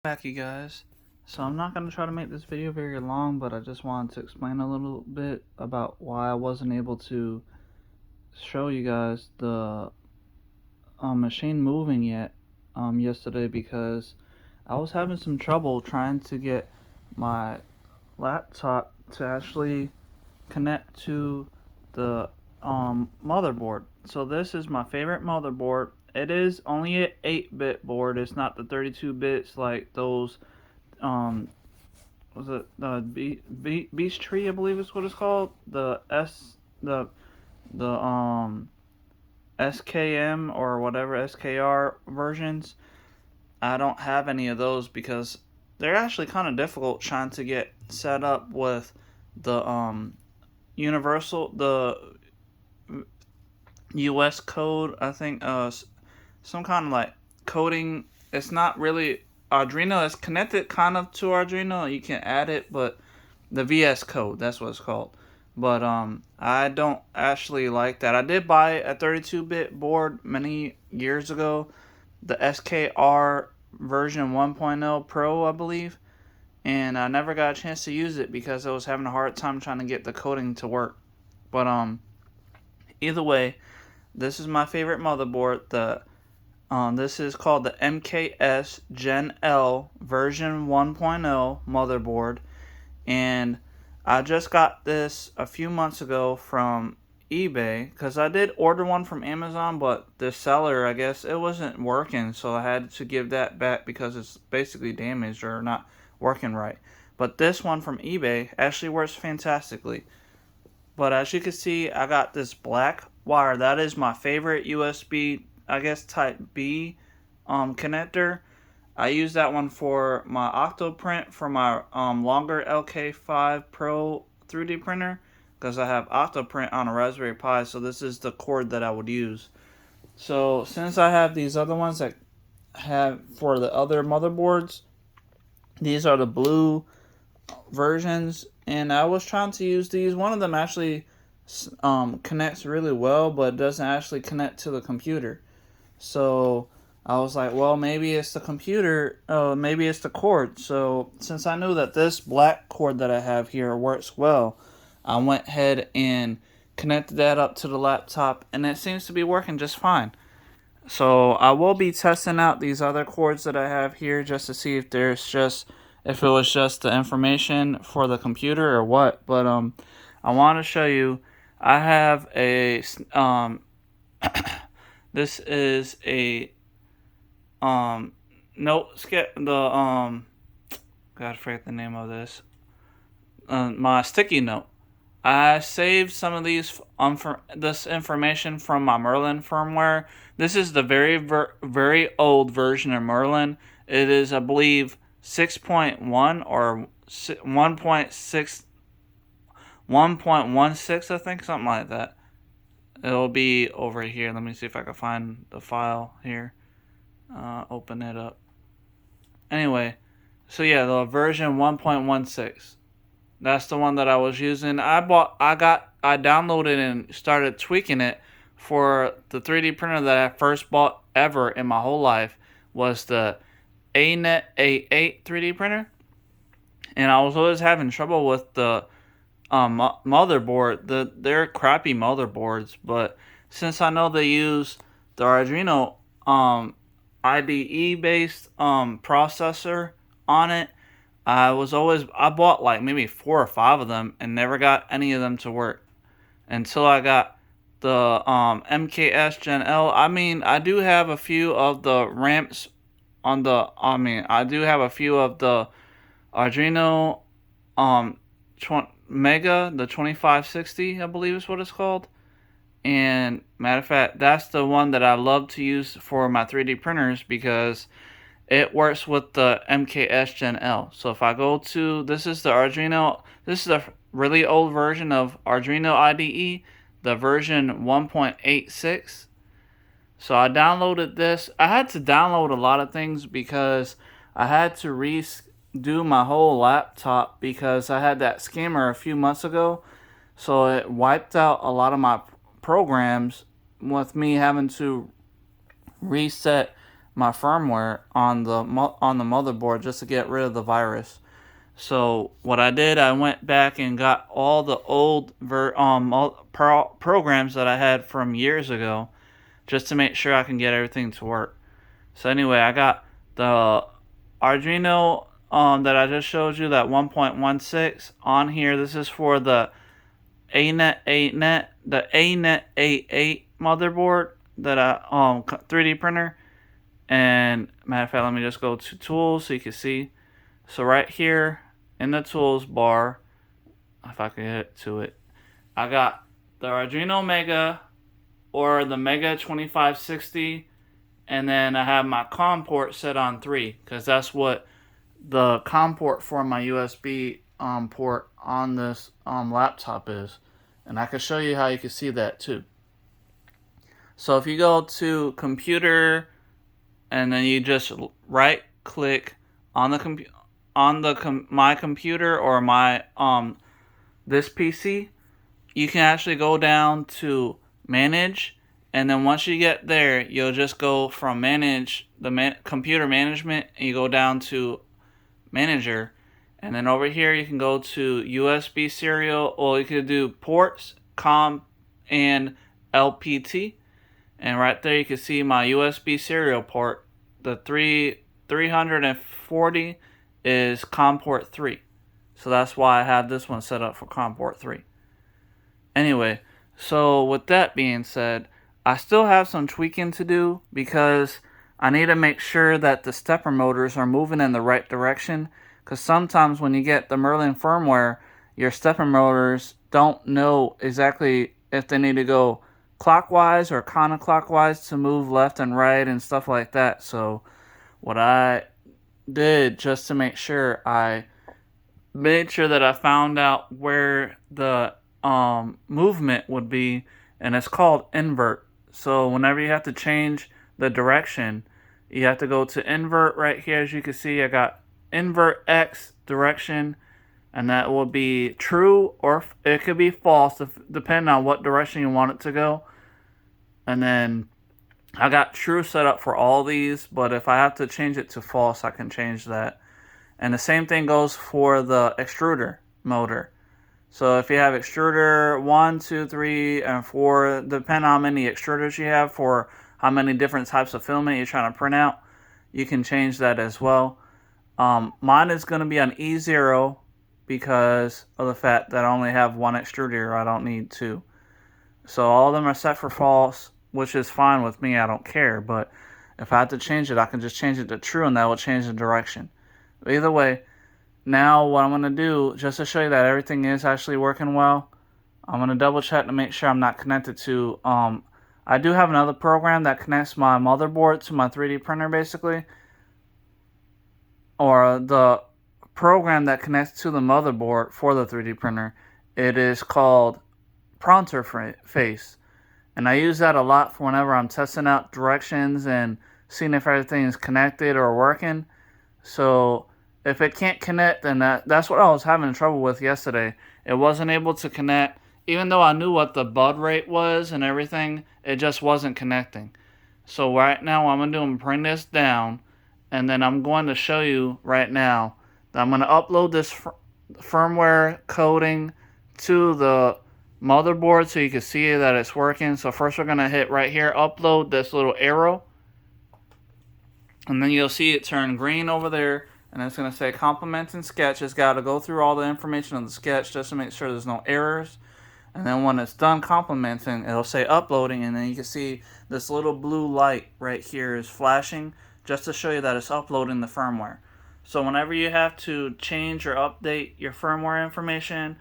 Back, you guys. So I'm not going to try to make this video very long, but I just wanted to explain a little bit about why I wasn't able to show you guys the machine moving yet yesterday, because I was having some trouble trying to get my laptop to actually connect to the motherboard. So this is my favorite motherboard. It is only an 8-bit board. It's not the 32 bits like those um was it Beach Tree, I believe is what it's called. The SKM or whatever SKR versions. I don't have any of those because they're actually kind of difficult trying to get set up with the universal the US code. I think some kind of like coding. It's not really Arduino. It's connected kind of to Arduino. You can add it, but the VS code, that's what it's called. But I don't actually like that. I did buy a 32-bit board many years ago, the SKR version 1.0 Pro, I believe, and I never got a chance to use it because I was having a hard time trying to get the coding to work. But either way, this is my favorite motherboard. This is called the MKS Gen L version 1.0 motherboard, and I just got this a few months ago from eBay because I did order one from Amazon, but the seller, I guess, it wasn't working, so I had to give that back because it's basically damaged or not working right. But this one from eBay actually works fantastically. But as you can see, I got this black wire. That is my favorite USB, I guess, Type B connector. I use that one for my Octoprint for my longer LK5 Pro 3D printer because I have Octoprint on a Raspberry Pi, so this is the cord that I would use. So since I have these other ones that have for the other motherboards, these are the blue versions, and I was trying to use these. One of them actually connects really well, but doesn't actually connect to the computer. So I was like, well, maybe it's the computer, maybe it's the cord. So since I knew that this black cord that I have here works well, I went ahead and connected that up to the laptop, and it seems to be working just fine. So I will be testing out these other cords that I have here just to see if it was just the information for the computer or what. But I want to show you. I have a this is a note skip the God, I forget the name of this. My sticky note. I saved some of this information from my Merlin firmware. This is the very old version of Merlin. It is, I believe, 6.1 or 1.6, 1.16, I think, something like that. It'll be over here. Let me see if I can find the file here. Open it up. Anyway, so yeah, the version 1.16. That's the one that I was using. I downloaded and started tweaking it for the 3D printer that I first bought ever in my whole life was the ANET A8 3D printer. And I was always having trouble with the motherboard. They're crappy motherboards, but since I know they use the Arduino IDE based processor on it, I bought like maybe 4 or 5 of them and never got any of them to work until I got the MKS Gen L. I mean, I do have a few of the ramps on the. I do have a few of the Arduino Mega, the 2560, I believe is what it's called. And matter of fact, that's the one that I love to use for my 3D printers because it works with the MKS Gen L. So if I go to, this is a really old version of Arduino IDE, the version 1.86. So I downloaded this. I had to download a lot of things because I had to redo my whole laptop because I had that scammer a few months ago. So it wiped out a lot of my programs with me having to reset my firmware on the motherboard just to get rid of the virus. So what I did, I went back and got all the old programs that I had from years ago, just to make sure I can get everything to work. So anyway, I got the Arduino that I just showed you, that 1.16 on here. This is for the ANET 88 motherboard that I 3D printer. And matter of fact, let me just go to tools so you can see. So right here in the tools bar, if I can get to it, I got the Arduino Mega or the Mega 2560, and then I have my COM port set on 3 because that's what the COM port for my USB port on this laptop is. And I can show you how you can see that too. So if you go to computer and then you just right click on the my computer or my this PC, you can actually go down to manage, and then once you get there, you'll just go from manage the computer management, and you go down to manager, and then over here you can go to USB serial, or you can do ports, COM, and LPT. And right there you can see my USB serial port. The 340 is COM port 3. So that's why I have this one set up for COM port 3. Anyway, so with that being said, I still have some tweaking to do because I need to make sure that the stepper motors are moving in the right direction. Because sometimes when you get the Merlin firmware, your stepper motors don't know exactly if they need to go clockwise or counterclockwise to move left and right and stuff like that. So what I did, just to make sure, I made sure that I found out where the movement would be, and it's called invert. So whenever you have to change the direction, you have to go to invert right here. As you can see, I got invert X direction, and that will be true, or it could be false, depending on what direction you want it to go. And then I got true set up for all these, but if I have to change it to false, I can change that. And the same thing goes for the extruder motor. So if you have extruder 1, 2, 3, and 4, depending on how many extruders you have for how many different types of filament you're trying to print out, you can change that as well. Mine is going to be on E0 because of the fact that I only have one extruder. I don't need two. So all of them are set for false, which is fine with me. I don't care. But if I have to change it, I can just change it to true, and that will change the direction. But either way, now what I'm going to do, just to show you that everything is actually working well, I'm going to double check to make sure I'm not connected to... I do have another program that connects my motherboard to my 3D printer, basically. Or the program that connects to the motherboard for the 3D printer. It is called Pronter Face. And I use that a lot for whenever I'm testing out directions and seeing if everything is connected or working. So if it can't connect, then that's what I was having trouble with yesterday. It wasn't able to connect. Even though I knew what the baud rate was and everything, it just wasn't connecting. So right now what I'm going to do, I'm bring this down, and then I'm going to show you right now that I'm going to upload this firmware coding to the motherboard so you can see that it's working. So first we're going to hit right here, upload, this little arrow, and then you'll see it turn green over there, and it's going to say complementing sketch. It's got to go through all the information of the sketch just to make sure there's no errors. And then when it's done complementing, it'll say uploading, and then you can see this little blue light right here is flashing just to show you that it's uploading the firmware. So whenever you have to change or update your firmware information,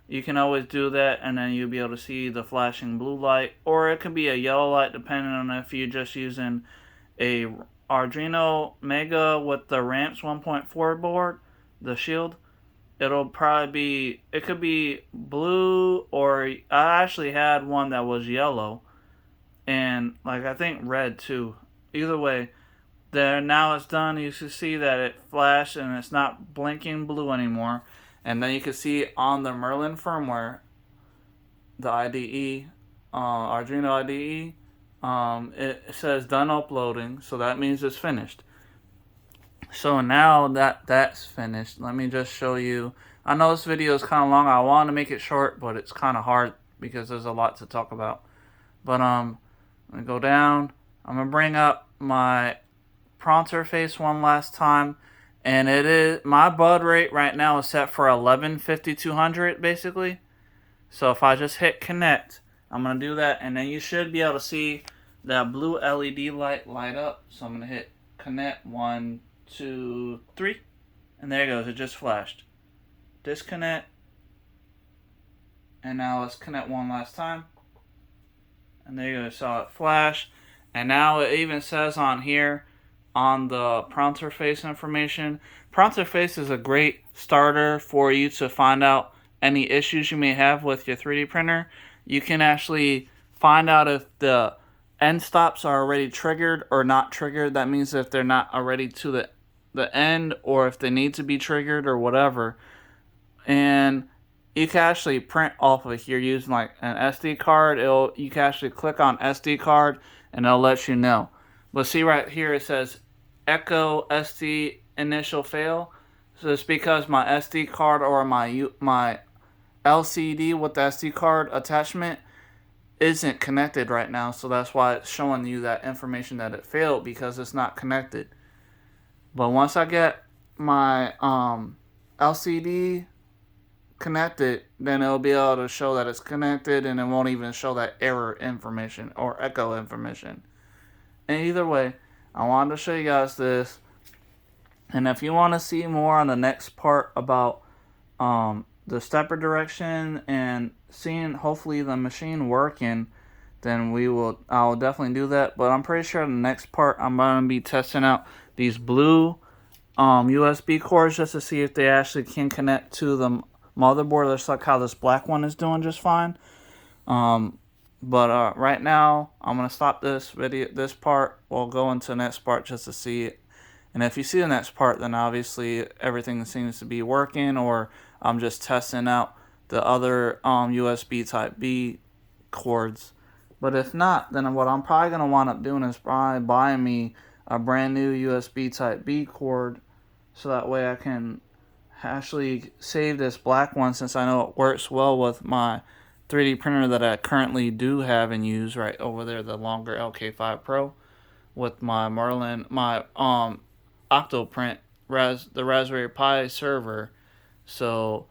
you can always do that, and then you'll be able to see the flashing blue light, or it could be a yellow light depending on if you're just using a Arduino Mega with the Ramps 1.4 board, the shield. It'll probably be, it could be blue, or I actually had one that was yellow, and like I think red too. Either way, there, now it's done. You can see that it flashed and it's not blinking blue anymore. And then you can see on the Merlin firmware, the IDE, Arduino IDE, It says done uploading, so that means it's finished. So now that that's finished, let me just show you. I know this video is kind of long. I want to make it short, but it's kind of hard because there's a lot to talk about. But I'm gonna go down. I'm gonna bring up my prompt interface one last time, and it is my baud rate right now is set for 115200 basically. So if I just hit connect, I'm gonna do that, and then you should be able to see that blue LED light up. So I'm gonna hit connect 1, 2, 3, and there it goes. It just flashed. Disconnect, and now let's connect one last time, and there you go. Saw it flash, and now it even says on here on the prompt interface information. Prompt interface is a great starter for you to find out any issues you may have with your 3D printer. You can actually find out if the end stops are already triggered or not triggered. That means if they're not already to the end, or if they need to be triggered or whatever. And you can actually print off of here using like an SD card. You can actually click on SD card and it'll let you know. But see right here it says echo SD initial fail. So it's because my SD card or my LCD with the SD card attachment isn't connected right now. So that's why it's showing you that information that it failed, because it's not connected. But once I get my LCD connected, then it'll be able to show that it's connected, and it won't even show that error information or echo information. And either way, I wanted to show you guys this. And if you want to see more on the next part about the stepper direction and seeing hopefully the machine working, then I'll definitely do that. But I'm pretty sure the next part I'm going to be testing out these blue USB cords just to see if they actually can connect to the motherboard, just like how this black one is doing just fine. But right now I'm gonna stop this part. We'll go into the next part just to see it. And if you see the next part, then obviously everything seems to be working, or I'm just testing out the other USB type B cords. But if not, then what I'm probably gonna wind up doing is probably buying me a brand new USB type B cord, so that way I can actually save this black one, since I know it works well with my 3D printer that I currently do have and use right over there, the longer LK5 Pro, with my Merlin, my Octoprint the Raspberry Pi server. So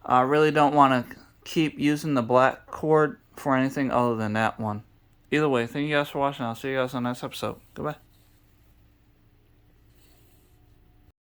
I really don't want to keep using the black cord for anything other than that one. Either way, thank you guys for watching. I'll see you guys on the next episode. Goodbye.